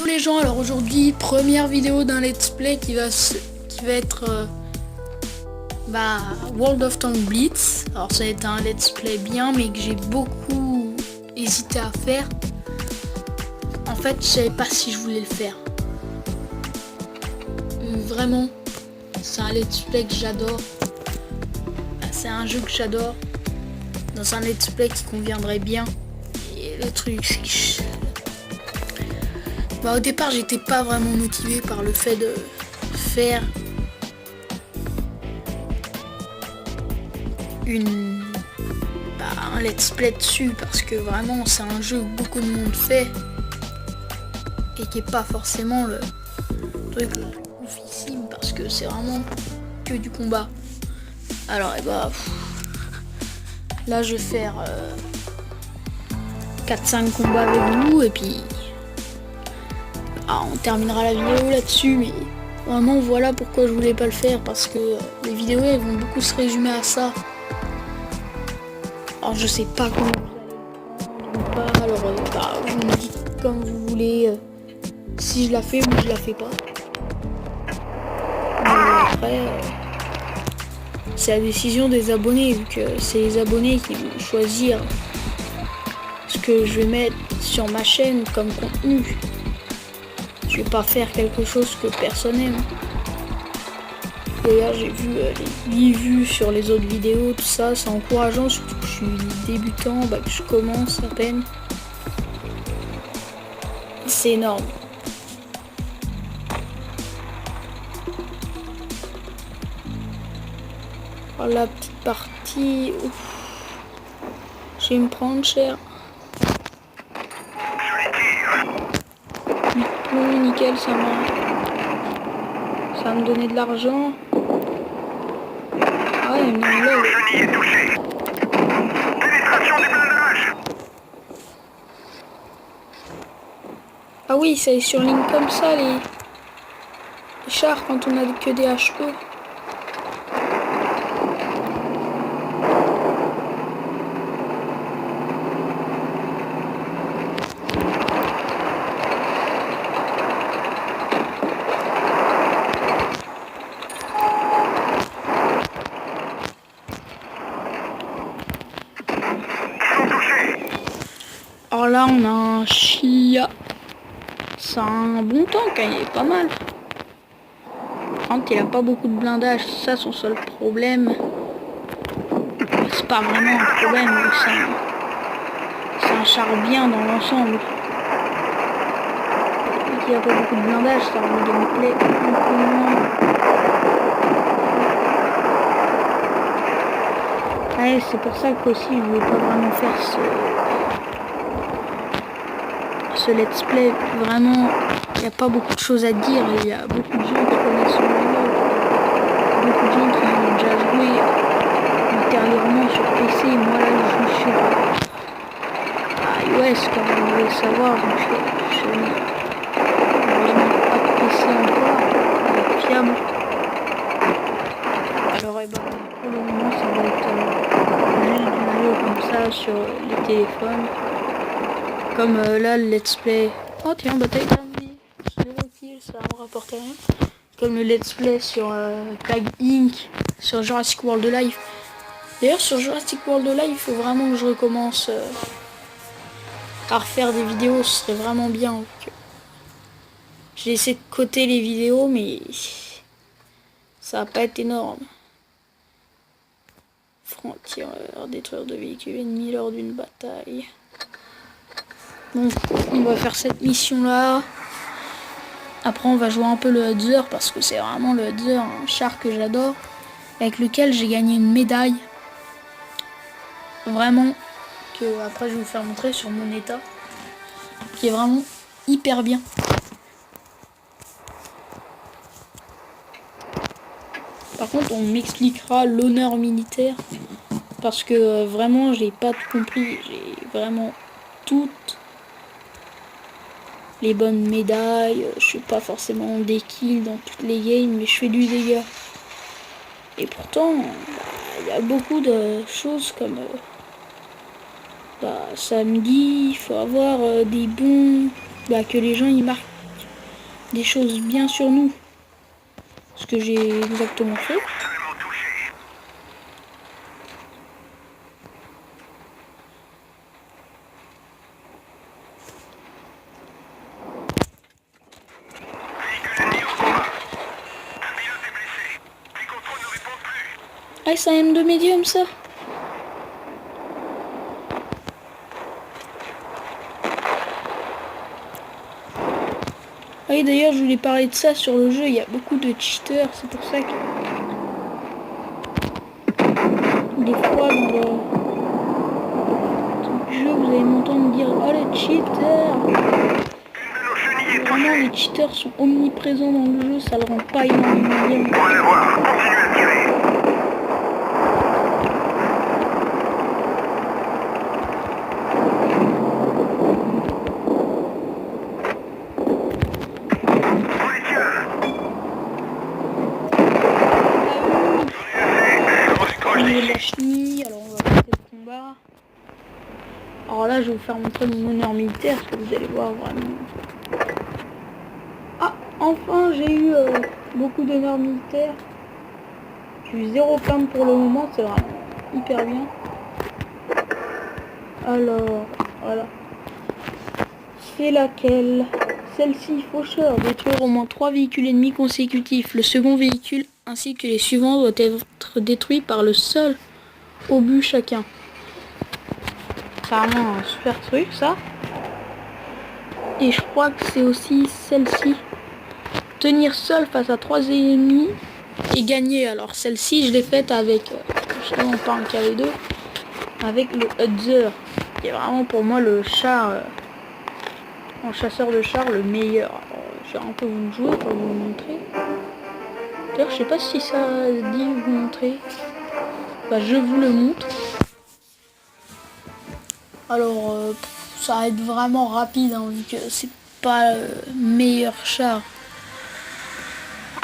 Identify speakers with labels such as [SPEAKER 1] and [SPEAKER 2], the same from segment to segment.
[SPEAKER 1] les gens, alors aujourd'hui première vidéo d'un let's play qui va être World of Tanks Blitz. Alors ça a été un let's play bien mais que j'ai beaucoup hésité à faire. En fait je savais pas si je voulais le faire. Vraiment, c'est un let's play que j'adore. C'est un jeu que j'adore. Dans un let's play qui conviendrait bien. Et le truc c'est que au départ j'étais pas vraiment motivé par le fait de faire un let's play dessus, parce que vraiment c'est un jeu que beaucoup de monde fait et qui est pas forcément le truc le plus oufissime, parce que c'est vraiment que du combat. Alors là je vais faire 4-5 combats avec vous et puis on terminera la vidéo là-dessus. Mais vraiment voilà pourquoi je voulais pas le faire, parce que les vidéos elles vont beaucoup se résumer à ça. Alors je sais pas comment vous allez le prendre ou pas, alors vous me dites comme vous voulez si je la fais ou je la fais pas. Mais après c'est la décision des abonnés, vu que c'est les abonnés qui vont choisir ce que je vais mettre sur ma chaîne comme contenu. Je vais pas faire quelque chose que personne aime. D'ailleurs j'ai vu les 8 vues sur les autres vidéos, tout ça, c'est encourageant, surtout que je suis débutant, que je commence à peine. C'est énorme. Alors, la petite partie, je vais me prendre cher. Bon, nickel, ça va me donner de l'argent. Ah ouais, mais là...
[SPEAKER 2] Chenille est touché. Pénétration du blindage.
[SPEAKER 1] Ah oui, ça surligne comme ça les chars quand on a que des HE. Alors là on a un Chia. C'est un bon tank, hein, il est pas mal. Par contre il a pas beaucoup de blindage, c'est ça son seul problème. C'est pas vraiment un problème, mais c'est un char bien dans l'ensemble. Il a pas beaucoup de blindage, ça rend le gameplay un peu moins. Ouais, c'est pour ça qu'aussi je voulais pas vraiment faire ce let's play. Vraiment, il n'y a pas beaucoup de choses à dire. Il y a beaucoup de gens qui connaissent le jeu, beaucoup de gens qui ont déjà joué ultérieurement sur PC. Moi là je joue sur iOS, comme vous devez le savoir, donc je n'ai malheureusement pas de PC encore fiable. Alors pour le moment ça va être juste du jeu comme ça sur les téléphones. Comme là le let's play. Oh tiens, bataille d'armée. 0 kills, ça me rapporte rien. Comme le let's play sur Tag Inc. sur Jurassic World Live. D'ailleurs sur Jurassic World Live, il faut vraiment que je recommence à refaire des vidéos, ce serait vraiment bien. J'ai essayé de coter les vidéos mais ça va pas être énorme. Franc-tireur, détruire de véhicules ennemis lors d'une bataille. Donc on va faire cette mission là. Après on va jouer un peu le Hudzer, parce que c'est vraiment le Hudzer, un char que j'adore, avec lequel j'ai gagné une médaille. Vraiment, que après je vais vous faire montrer sur mon état, qui est vraiment hyper bien. Par contre on m'expliquera l'honneur militaire, parce que vraiment j'ai pas tout compris. J'ai vraiment toutes les bonnes médailles, je suis pas forcément des kills dans toutes les games, mais je fais du dégât. Et pourtant, il y a beaucoup de choses comme samedi, il faut avoir des bons, que les gens ils marquent des choses bien sur nous. Ce que j'ai exactement fait.
[SPEAKER 2] Seulement touché. Véhicule ennemi au combat. Un pilote est blessé. Les contrôles ne répondent plus.
[SPEAKER 1] Ah, c'est un M2 médium ça. Ah oui, d'ailleurs, je voulais parler de ça sur le jeu. Il y a beaucoup de cheaters, c'est pour ça que des fois dans le jeu, vous allez m'entendre dire oh les cheaters.
[SPEAKER 2] Une de nos chenilles est
[SPEAKER 1] Vraiment,
[SPEAKER 2] touchée.
[SPEAKER 1] les cheaters sont omniprésents dans le jeu, ça le rend pas énormément bien.
[SPEAKER 2] On va l'avoir. Continue à tirer. On les tient.
[SPEAKER 1] Au niveau de la chenille, alors on va passer le combat. Alors là, je vais vous faire montrer mon honneur militaire, parce que vous allez voir vraiment. Ah, enfin, j'ai eu beaucoup d'honneur militaire. J'ai eu 0 plainte pour le moment, c'est vraiment hyper bien. Alors, voilà. C'est laquelle? Celle-ci, faucheur, détruire au moins 3 véhicules ennemis consécutifs. Le second véhicule ainsi que les suivants doivent être détruits par le seul obus chacun. C'est vraiment un super truc ça. Et je crois que c'est aussi celle-ci. Tenir seul face à 3 ennemis et gagner. Alors celle-ci je l'ai faite avec, justement pas un KV2, avec le Hudzer, qui est vraiment pour moi le char, en chasseur de char le meilleur. Alors, je vais un peu vous le jouer pour vous le montrer. D'ailleurs je sais pas si ça dit vous montrer. Bah, je vous le montre. Alors ça va être vraiment rapide hein, vu que c'est pas le meilleur char.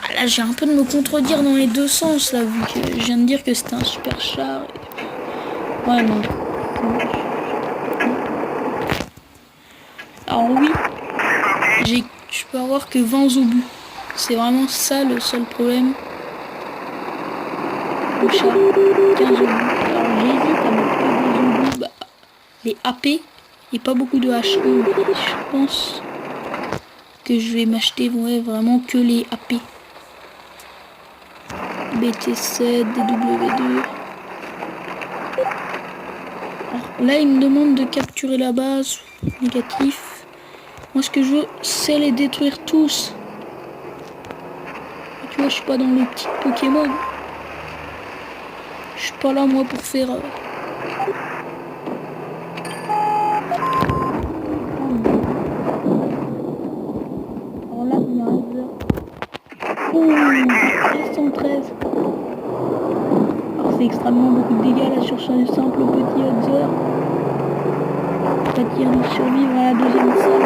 [SPEAKER 1] Ah, là j'ai un peu de me contredire dans les deux sens là vu que je viens de dire que c'était un super char. Et... ouais non. Alors oui, je peux avoir que 20 obus. C'est vraiment ça le seul problème. Le char, 15 obus. Alors j'hésite à mettre que des obus, les AP et pas beaucoup de HE. Je pense que je vais m'acheter ouais, vraiment que les AP. BT7, DW2. Alors, là il me demande de capturer la base. Négatif. Moi ce que je veux c'est les détruire tous. Et tu vois je suis pas dans le petit Pokémon. Je suis pas là moi pour faire... Alors là il y a un heure. Oh, 113. Alors c'est extrêmement beaucoup de dégâts là sur ce simple petit Hudzer. C'est-à-dire de survivre à la deuxième salle.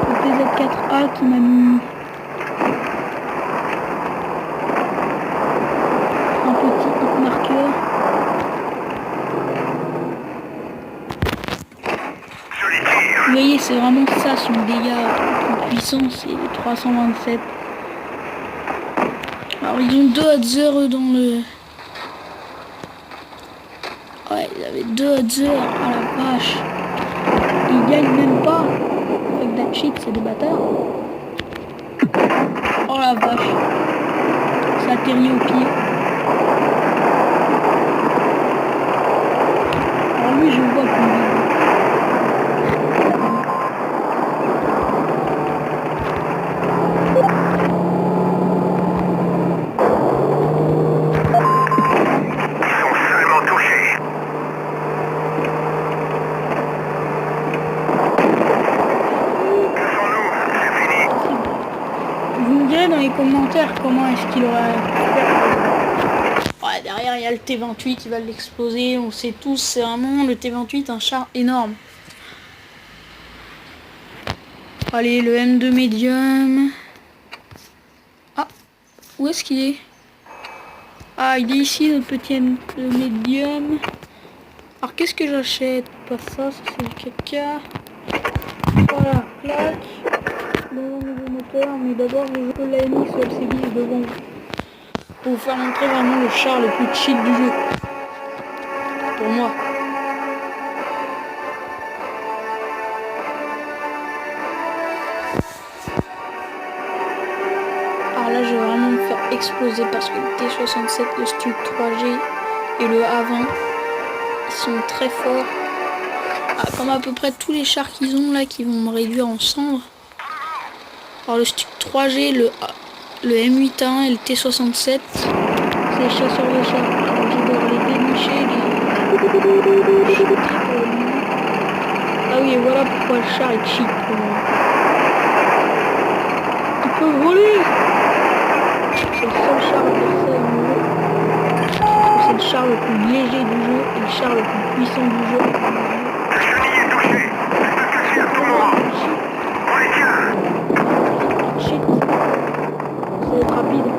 [SPEAKER 1] Le PZ4A qui m'a mis un petit hit marqueur. Vous voyez, c'est vraiment ça son dégât en puissance, c'est 327. Alors ils ont 2 Hudzer dans le... ouais, ils avaient 2 Hudzer, à la vache. Ils gagnent même pas. Avec that shit, c'est des bâtards. Oh la vache. Ça atterrit au pied. Alors lui, je le vois plus. Dans les commentaires comment est-ce qu'il aurait fait. Ouais, derrière il y a le T28 qui va l'exploser, on sait tous, c'est vraiment le T28 un char énorme. Allez, le M2 médium. Ah, où est-ce qu'il est? Ah, il est ici notre petit M2 médium. Alors qu'est-ce que j'achète? Pas ça, ça c'est du caca. Voilà, plaque. peur, mais d'abord je joue la MX LCD devant vous. Pour vous faire montrer vraiment le char le plus cheat du jeu. Pour moi. Alors là, je vais vraiment me faire exploser parce que le T67, le Stuck 3G et le A20, ils sont très forts. Ah, comme à peu près tous les chars qu'ils ont là, qui vont me réduire en cendres. Alors le Stuck 3G, le M81 et le T67, c'est les chasseurs de chars. Alors je dois les dénicher, les cheater pour le moment. Ah oui, et voilà pourquoi le char est cheat pour moi. Il peut voler. C'est le seul char de ça du jeu. C'est le char le plus léger du jeu et le char le plus puissant du jeu.
[SPEAKER 2] La chenille est touchée. Reste caché à tout moment. On les tient.
[SPEAKER 1] Shit. Ça va être rapide.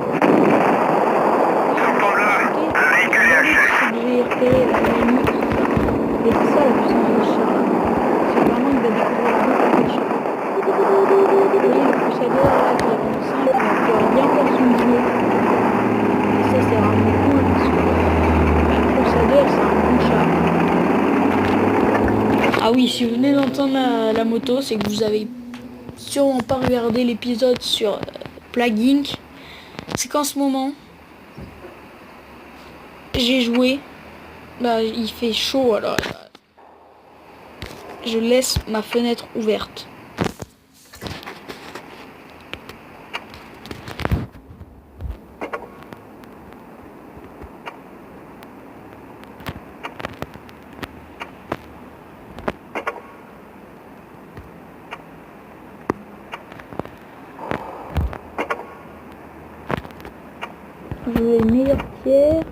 [SPEAKER 2] Sortons-là. Le véhicule est HS.
[SPEAKER 1] J'ai repéré la limite. Et c'est ça la puissance de ce char là. C'est vraiment il va découvrir beaucoup de chars. Vous voyez le Crusader là qui est en 5, il va bien faire son boulot. Et ça c'est vraiment cool parce que le Crusader c'est un bon char. Ah oui, si vous venez d'entendre la moto, c'est que vous avez sûrement pas regardé l'épisode sur Plague Inc. C'est qu'en ce moment, j'ai joué. Là, il fait chaud, alors je laisse ma fenêtre ouverte. Je veux une meilleure pierre.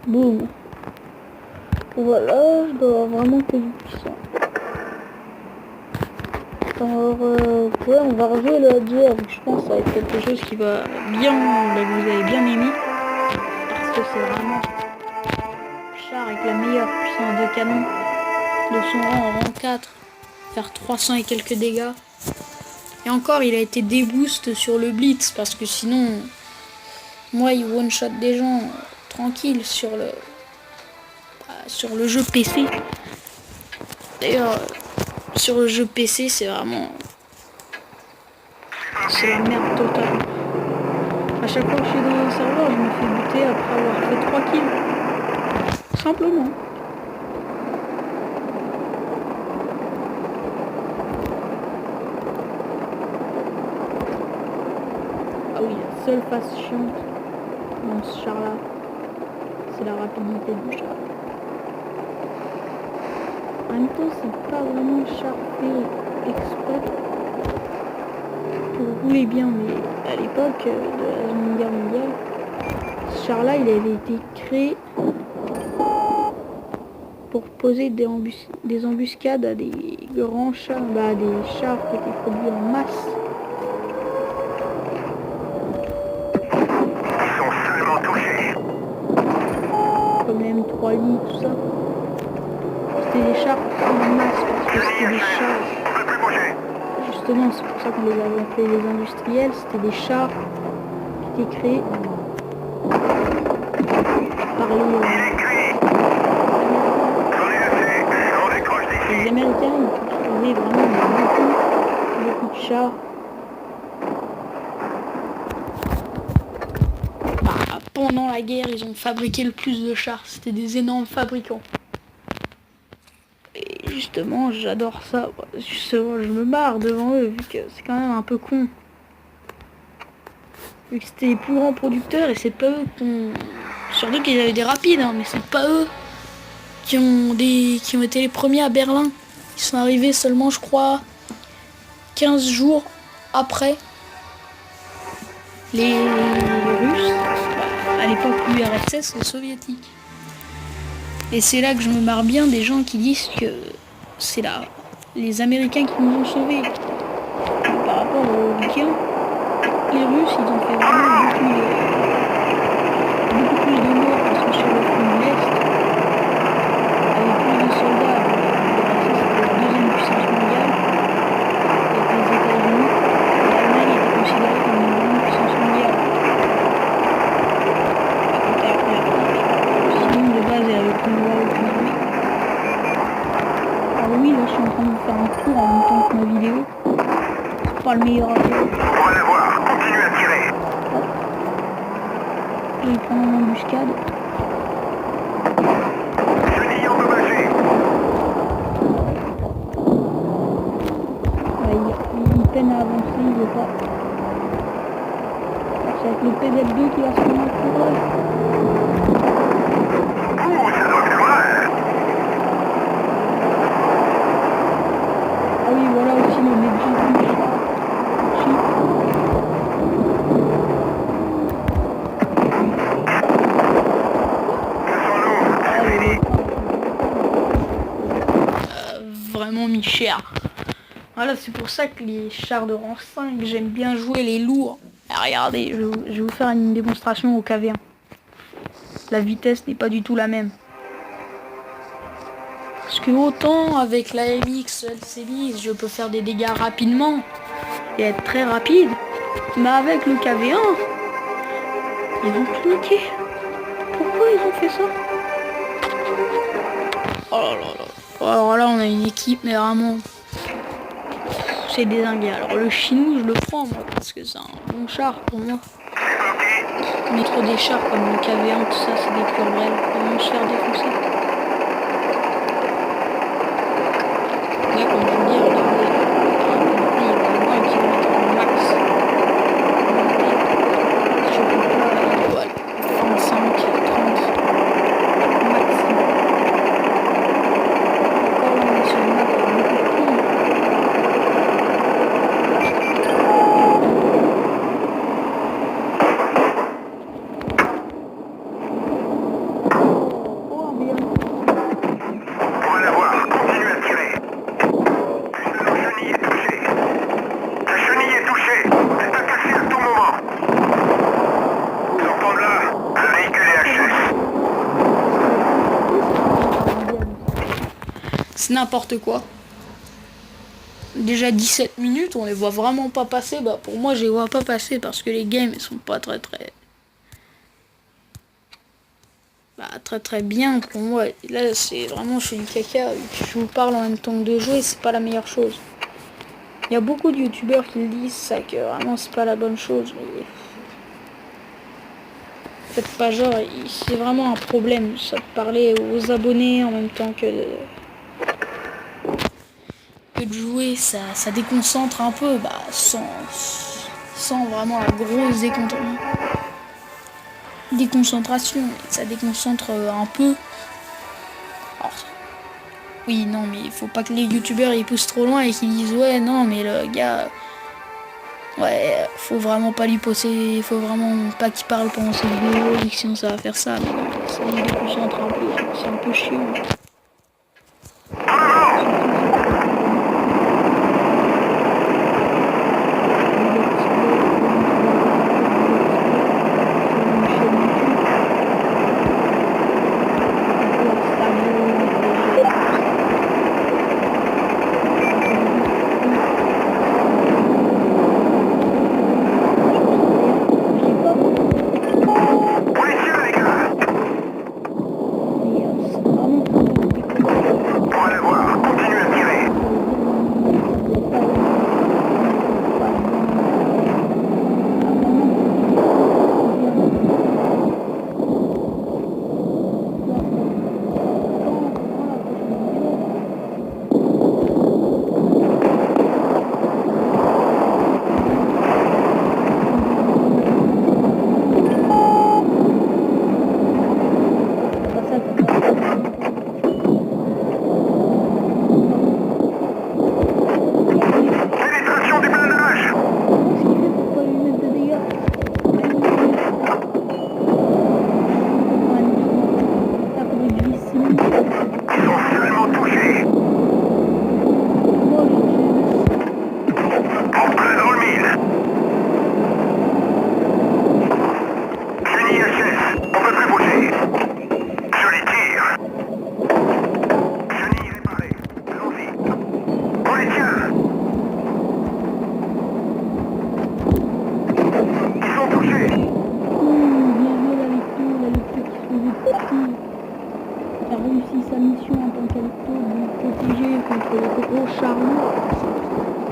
[SPEAKER 1] Boum. Voilà, je dois avoir vraiment que du puissant. Alors, ouais, on va rejouer le Hadjer, je pense que ça va être quelque chose qui va bien, que vous allez bien aimer. Parce que c'est vraiment le char avec la meilleure puissance de canon de son rang en rang 4, faire 300 et quelques dégâts. Et encore, il a été déboost sur le Blitz, parce que sinon, moi, il one-shot des gens tranquille sur le jeu PC. D'ailleurs, sur le jeu PC, c'est vraiment... c'est la merde totale. À chaque fois que je suis dans un serveur, je me fais buter après avoir fait 3 kills. Simplement. Ah oui, la seule phase chiante dans ce char-là, c'est la rapidité du char. En même temps, c'est pas vraiment un char fait exprès pour rouler bien, mais à l'époque de la Seconde Guerre mondiale, ce char-là, il avait été créé pour poser des embuscades à des grands chars, à des chars qui étaient produits en masse.
[SPEAKER 2] Ils sont seulement touchés.
[SPEAKER 1] Comme les M3 Lee, tout ça. C'était des chars en masse parce que c'était des chars.
[SPEAKER 2] On peut plus bouger.
[SPEAKER 1] Justement, c'est pour ça qu'on les avait appelés les industriels. C'était des chars qui étaient créés par
[SPEAKER 2] Il est cuit. J'en ai assez. On décroche d'ici.
[SPEAKER 1] les Américains. Ils construisaient vraiment beaucoup de chars. Bah, pendant la guerre, ils ont fabriqué le plus de chars. C'était des énormes fabricants. Et justement, j'adore ça. Justement, je me marre devant eux, vu que c'est quand même un peu con. Vu que c'était les plus grands producteurs, et c'est pas eux qui ont... Surtout qu'ils avaient des rapides, hein, mais c'est pas eux qui ont été les premiers à Berlin. Ils sont arrivés seulement, je crois, 15 jours après les Russes. À l'époque, l'URSS, les Soviétiques. Et c'est là que je me marre bien des gens qui disent que c'est là les Américains qui nous ont sauvés. rapport aux gains, les Russes, ils ont fait vraiment beaucoup plus de morts parce que sur le front de l'Est, il y avait plus de soldats. C'était la deuxième puissance mondiale avec les États-Unis. L'Allemagne était considérée comme une grande puissance mondiale. Sinon, de base, elle avait plus le droit à aucune armée. Alors oui, là, je suis en train de faire un tour en même temps que ma vidéo. C'est pas le meilleur à faire.
[SPEAKER 2] On va l'avoir. Continue à tirer.
[SPEAKER 1] Je vais prendre une embuscade.
[SPEAKER 2] Chenille endommagée.
[SPEAKER 1] Ouais, il peine à avancer, il veut pas. Ça va être le PZ2 qui va se prendre un courage.
[SPEAKER 2] Ouh, ça doit faire mal.
[SPEAKER 1] Ah oui, voilà aussi le Legit du char. Vraiment mis cher. Voilà, c'est pour ça que les chars de rang 5, j'aime bien jouer les lourds. Ah, regardez, je vais vous faire une démonstration au KV1. La vitesse n'est pas du tout la même. Parce que autant avec la MX LCD, je peux faire des dégâts rapidement et être très rapide. Mais avec le KV1, ils vont tout niquer. Pourquoi ils ont fait ça? Oh là là. Alors là, on a une équipe, mais vraiment, c'est dézingué. Alors le Chinou, je le prends, moi, parce que c'est un bon char pour moi. Mettre des chars comme le KV1, tout ça, c'est des purbrels. Ils vont se faire défoncer. Là, comme je vous dis, regardez, il va avoir 1 km max. Je peux pas, il doit aller 25, 30 maximum. Encore là, on est sur une map avec beaucoup de plombs. Oh, bien.
[SPEAKER 2] On va l'avoir. Continue à tirer. La chenille est touchée. La chenille est touchée. Elle peut casser à tout moment. Sortons de là. Le véhicule est HS.
[SPEAKER 1] C'est n'importe quoi. Déjà 17 minutes, on les voit vraiment pas passer. Bah pour moi, je les vois pas passer parce que les games ils sont pas très bien pour moi. Et là, c'est vraiment, je fais du caca. Et puis, je vous parle en même temps que de jouer, c'est pas la meilleure chose. Il y a beaucoup de youtubeurs qui le disent, ça, que vraiment c'est pas la bonne chose. Mais faites pas genre, c'est vraiment un problème. Ça de parler aux abonnés en même temps que de jouer, ça déconcentre un peu, bah, sans vraiment la grosse déconcentration. Ça déconcentre un peu. Alors, oui, non, mais il faut pas que les youtubeurs ils poussent trop loin et qu'ils disent ouais, non, mais le gars, ouais, faut vraiment pas lui poser, faut vraiment pas qu'il parle pendant ses vidéos, sinon ça va faire ça. Mais non, ça me déconcentre un peu, c'est un peu chiant.
[SPEAKER 2] Policiers, les gars.
[SPEAKER 1] C'est vraiment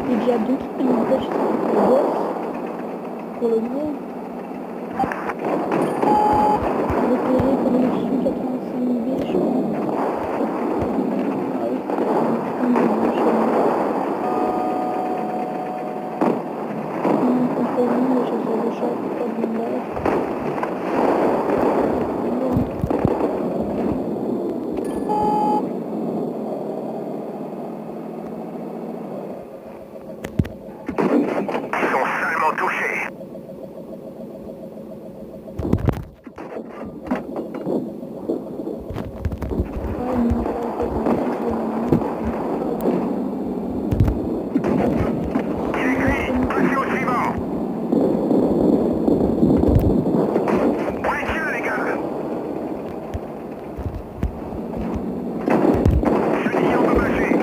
[SPEAKER 1] J'ai déjà 2 trucs dans mon tête, je pour le boss, pour le gros. Repérer collection 85B, je pense. Ah oui, comme le bouche. Compromis, le chasseur de chat, pas de blindage.
[SPEAKER 2] Ils sont seulement touchés. Il est gris. Passez au suivant. Précieux, les gars. Chenille endommagée.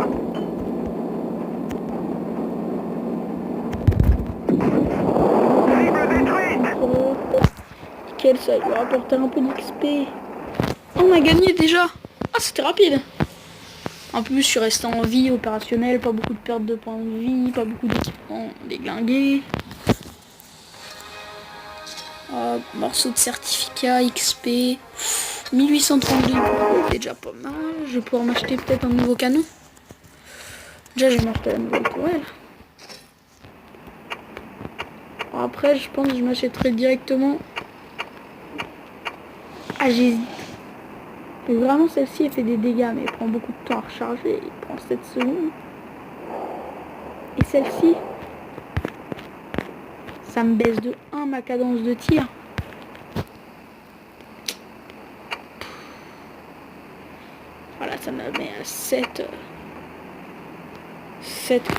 [SPEAKER 2] Cible détruite.
[SPEAKER 1] Quel ça lui a rapporté un peu d'XP. On a gagné déjà. Ah, c'était rapide. En plus, je suis resté en vie opérationnelle, pas beaucoup de perte de points de vie, pas beaucoup d'équipements déglingués. Morceau de certificat, XP, 1832, c'est déjà pas mal. Je vais pouvoir m'acheter peut-être un nouveau canon. Déjà, je vais m'acheter la nouvelle tourelle. Après, je pense que je m'achèterai directement. Ah, j'hésite. Mais vraiment, celle-ci, elle fait des dégâts, mais elle prend beaucoup de temps à recharger. Elle prend 7 secondes. Et celle-ci, ça me baisse de 1 ma cadence de tir. Voilà, ça me met à 7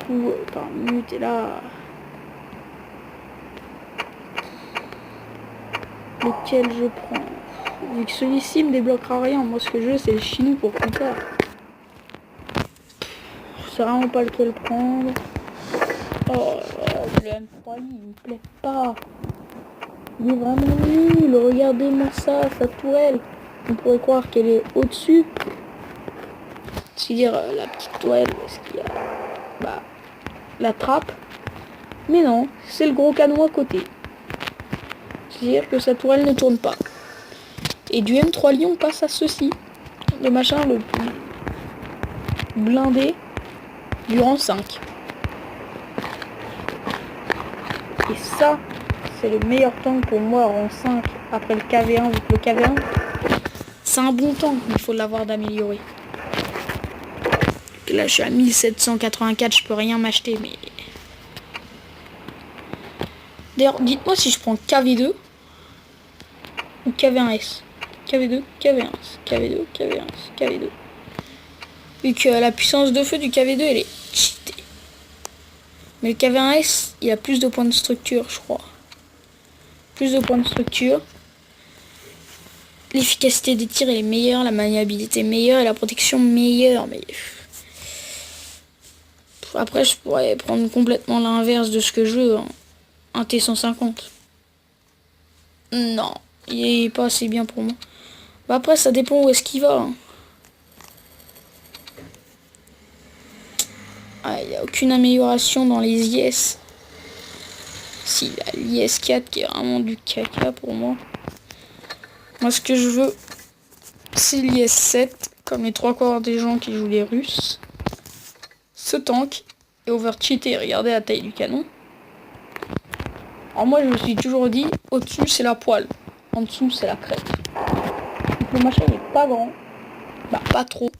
[SPEAKER 1] coups par minute. Et là, lequel je prends? Vu que celui-ci me débloquera rien, moi ce que je veux c'est le chinois pour plus tard. Je sais vraiment pas lequel prendre. Oh, le M3 il me plaît pas. Il est vraiment nul. Regardez-moi ça, sa tourelle. On pourrait croire qu'elle est au-dessus. C'est-à-dire la petite tourelle, est-ce qu'il y a la trappe. Mais non, c'est le gros canon à côté. C'est-à-dire que sa tourelle ne tourne pas. Et du M3 Lion passe à ceci. Le machin le plus blindé du rang 5. Et ça, c'est le meilleur tank pour moi rang 5 après le KV1. Vu que le KV1, c'est un bon tank, mais il faut l'avoir d'améliorer. Là, je suis à 1784, je peux rien m'acheter, mais... D'ailleurs, dites-moi si je prends KV2 ou KV1S. KV2, KV1S, KV2, KV1S, KV2. Vu que la puissance de feu du KV2, elle est cheatée. Mais le KV1S, il a plus de points de structure, je crois. Plus de points de structure. L'efficacité des tirs est meilleure, la maniabilité est meilleure et la protection meilleure. Mais... Après, je pourrais prendre complètement l'inverse de ce que je veux. Hein. Un T150. Non, il est pas assez bien pour moi. Bah après, ça dépend où est-ce qu'il va. Hein. Ah, il n'y a aucune amélioration dans les IS. Si, l'IS4 qui est vraiment du caca pour moi. Moi, ce que je veux, c'est l'IS7, comme les 3/4 des gens qui jouent les Russes. Ce tank est overcheaté. Regardez la taille du canon. Alors moi, je me suis toujours dit, au-dessus, c'est la poêle. En dessous, c'est la crête. Donc le machin, il est pas grand. Bah, pas trop.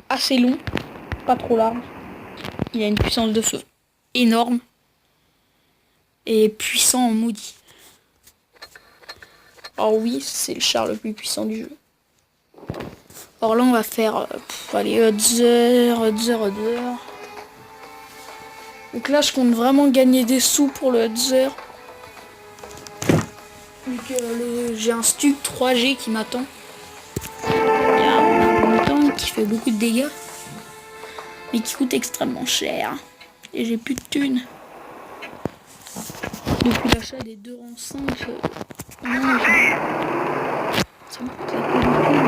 [SPEAKER 1] Assez long. Pas trop large. Il a une puissance de feu énorme. Et puissant en maudit. Alors oui, c'est le char le plus puissant du jeu. Alors là, on va faire... allez, Hudzer. Donc là, je compte vraiment gagner des sous pour le Hudzer. Vu que j'ai un Stug 3G qui m'attend. Il y a un tank qui fait beaucoup de dégâts. Mais qui coûte extrêmement cher. Et j'ai plus de thunes. Depuis l'achat des 2 rangs 5, non, ça me coûte la qualité.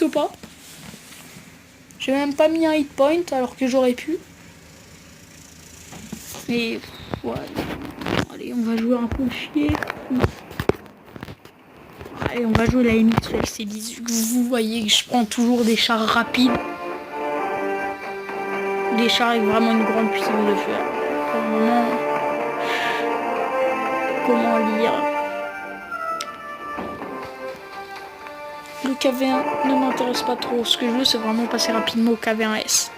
[SPEAKER 1] n'existe pas. J'ai même pas mis un hit point alors que j'aurais pu. Mais ouais. Allez, on va jouer un peu chier. Allez, on va jouer la MX LC10. Vous voyez que je prends toujours des chars rapides. Des chars avec vraiment une grande puissance de feu. Pour le moment, comment lire? Le KV1 ne m'intéresse pas trop. Ce que je veux, c'est vraiment passer rapidement au KV1S.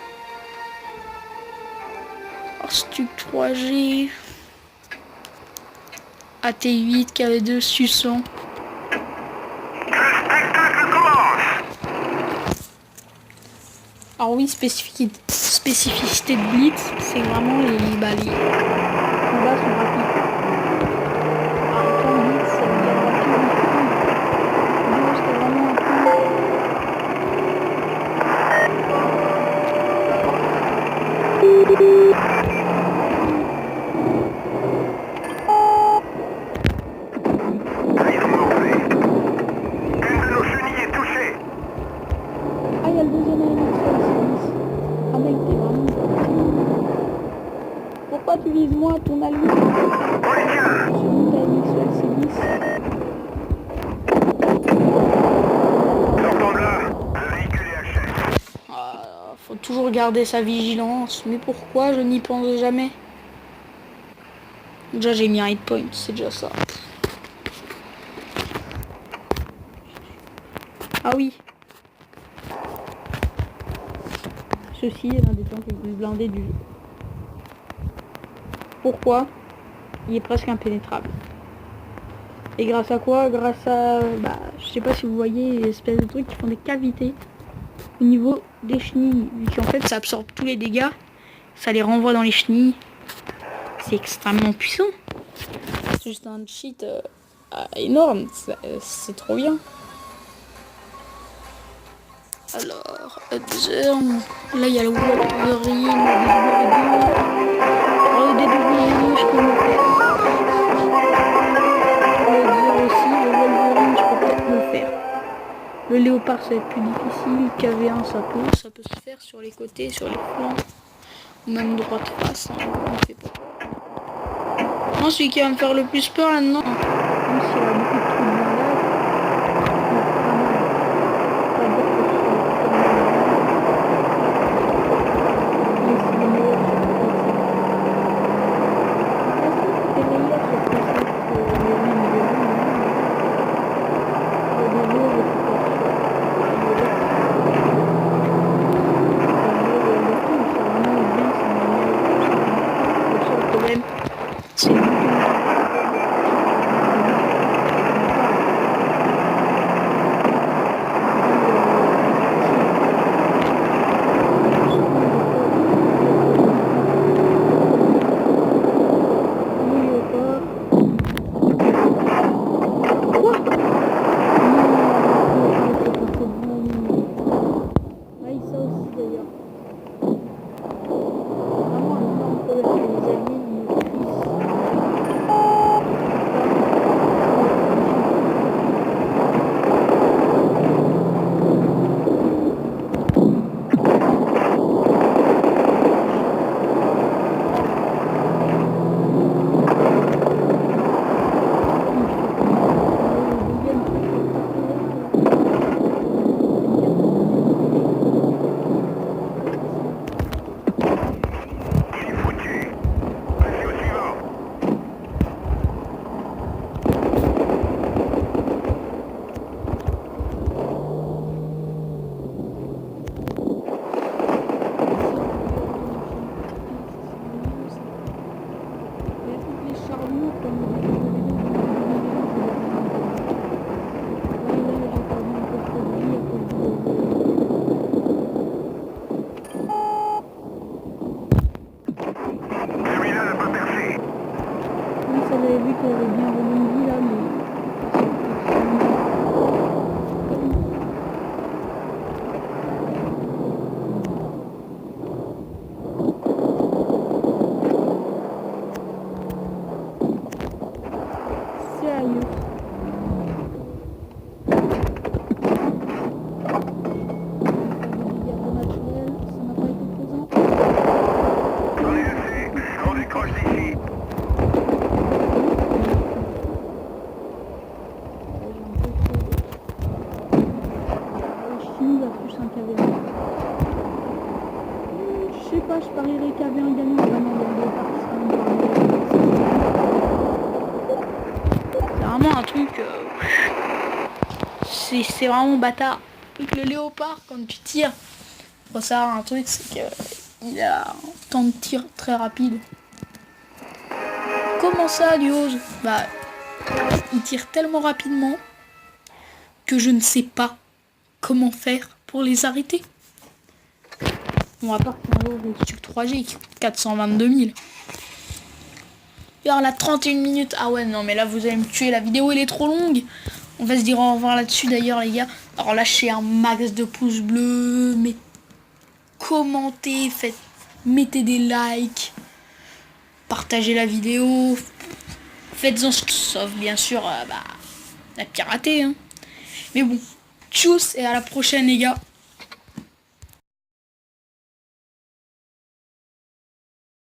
[SPEAKER 1] Stuc 3G. AT8, KV2, Susan. Alors oui, spécificité de Blitz, c'est vraiment les combats sont rapides. Alors quand Blitz, ça veut dire rapide. Non, c'est vraiment un pourquoi tu vises moi ton allié? Faut toujours garder sa vigilance. Mais pourquoi je n'y pense jamais? Déjà j'ai mis un hit point, c'est déjà ça. Ah oui. Ceci est l'un des tanks les plus blindés du jeu. Pourquoi? Il est presque impénétrable. Et grâce à quoi? Grâce à... je sais pas si vous voyez, les espèces de trucs qui font des cavités au niveau des chenilles. Vu qu'en fait ça absorbe tous les dégâts, ça les renvoie dans les chenilles. C'est extrêmement puissant. C'est juste un cheat énorme. C'est trop bien. Alors, Hudzer, là il y a le Wolverine, le DW2, je peux le faire. Le Hudzer aussi, le Wolverine, je peux peut-être le faire. Le Léopard ça va être plus difficile, KV1 ça peut se faire sur les côtés, sur les flancs, ou même droite face, hein, on fait pas. Non, celui qui va me faire le plus peur là-dedans, même s'il a beaucoup de trucs de blindage. pas, je parierais qu'il y avait un gagnant vraiment dans le léopard. C'est vraiment un truc... c'est vraiment bâtard. Avec le léopard, quand tu tires, faut savoir un truc, c'est qu'il a un temps de tir très rapide. Comment ça, Diose? Bah, il tire tellement rapidement que je ne sais pas comment faire pour les arrêter. On va pas faire un truc 3G qui coûte 422 000. Et alors la 31 minutes, ah ouais non mais là vous allez me tuer, la vidéo elle est trop longue. On va se dire au revoir là-dessus d'ailleurs les gars. Alors lâchez un max de pouces bleus, mais commentez, mettez des likes, partagez la vidéo, faites-en sauf bien sûr la pirater hein. Mais bon, tchuss et à la prochaine les gars.